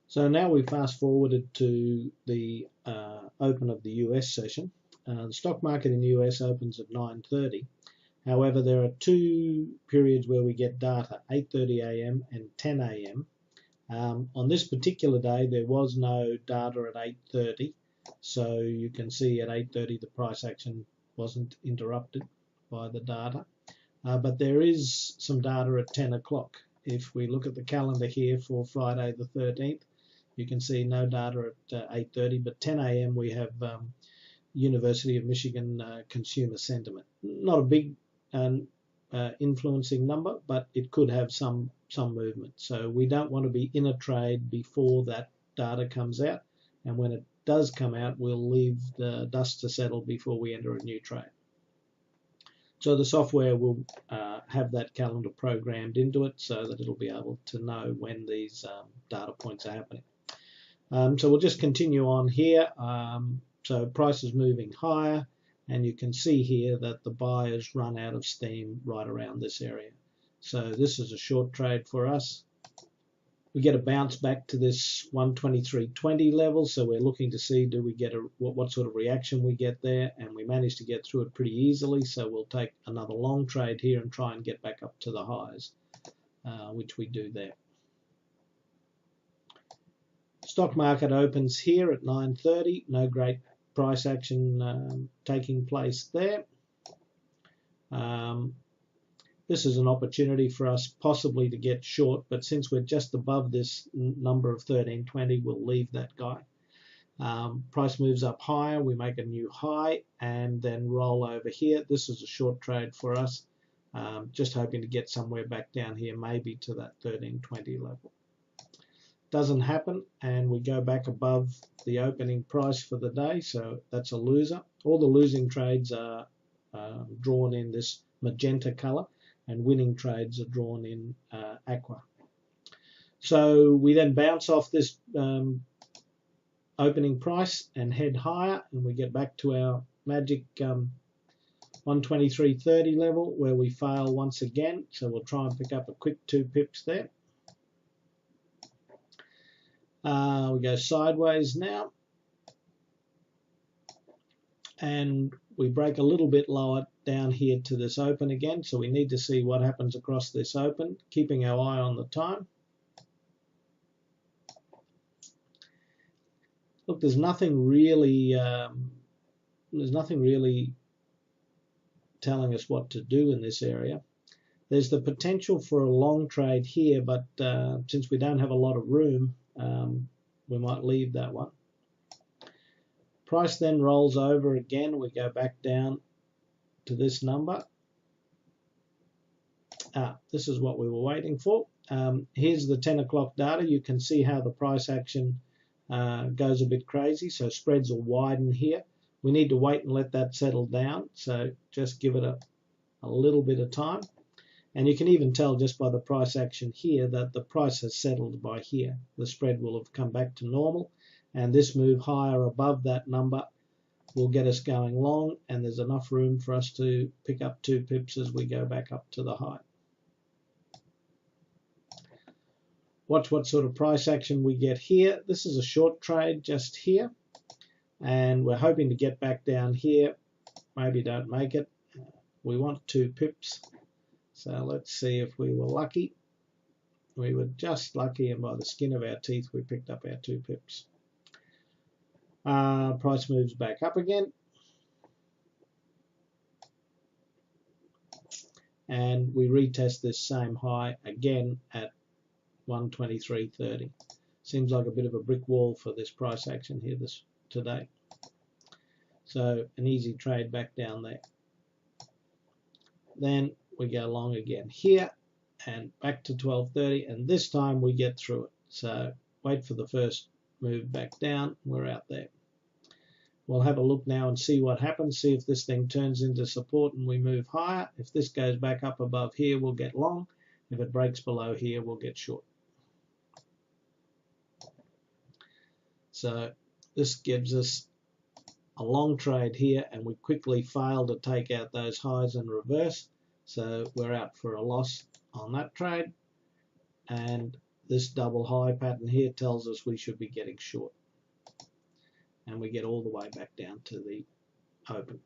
So now we fast forwarded to the open of the US session. The stock market in the US opens at 9:30. However, there are two periods where we get data, 8:30 a.m. and 10 a.m. On this particular day, there was no data at 8:30. So you can see at 8:30 the price action wasn't interrupted by the data. But there is some data at 10 o'clock. If we look at the calendar here for Friday the 13th, you can see no data at 8:30, but 10 a.m. we have University of Michigan consumer sentiment. Not a big influencing number, but it could have some movement. So we don't want to be in a trade before that data comes out, and when it does come out, we'll leave the dust to settle before we enter a new trade. So the software will have that calendar programmed into it so that it'll be able to know when these data points are happening. So we'll just continue on here. So price is moving higher, and you can see here that the buyers run out of steam right around this area. So this is a short trade for us. We get a bounce back to this 123.20 level, so we're looking to see do we get what sort of reaction we get there, and we managed to get through it pretty easily. So we'll take another long trade here and try and get back up to the highs, which we do there. Stock market opens here at 9:30. No great price action taking place there. This is an opportunity for us possibly to get short, but since we're just above this number of 13.20, we'll leave that guy. Price moves up higher, we make a new high and then roll over here. This is a short trade for us, just hoping to get somewhere back down here, maybe to that 13.20 level. Doesn't happen, and we go back above the opening price for the day, so that's a loser. All the losing trades are drawn in this magenta color, and winning trades are drawn in aqua. So we then bounce off this opening price and head higher, and we get back to our magic 123.30 level where we fail once again. So we'll try and pick up a quick 2 pips there. We go sideways now, and we break a little bit lower down here to this open again, so we need to see what happens across this open, keeping our eye on the time. Look, there's nothing really telling us what to do in this area. There's the potential for a long trade here, but since we don't have a lot of room, we might leave that one. Price then rolls over again. We go back down to this number. This is what we were waiting for. Here's the 10 o'clock data. You can see how the price action goes a bit crazy. So spreads will widen here. We need to wait and let that settle down. So just give it a little bit of time. And you can even tell just by the price action here that the price has settled by here. The spread will have come back to normal, and this move higher above that number will get us going long, and there's enough room for us to pick up 2 pips as we go back up to the high. Watch what sort of price action we get here. This is a short trade just here, and we're hoping to get back down here. Maybe don't make it. We want 2 pips. So let's see if we were lucky. We were just lucky, and by the skin of our teeth, we picked up our 2 pips. Price moves back up again. And we retest this same high again at 123.30. Seems like a bit of a brick wall for this price action here today. So an easy trade back down there. Then we go long again here and back to 12.30, and this time we get through it. So wait for the first move back down. We're out there. We'll have a look now and see what happens, see if this thing turns into support and we move higher. If this goes back up above here, we'll get long. If it breaks below here, we'll get short. So this gives us a long trade here, and we quickly fail to take out those highs in reverse. So we're out for a loss on that trade. And this double high pattern here tells us we should be getting short. And we get all the way back down to the open.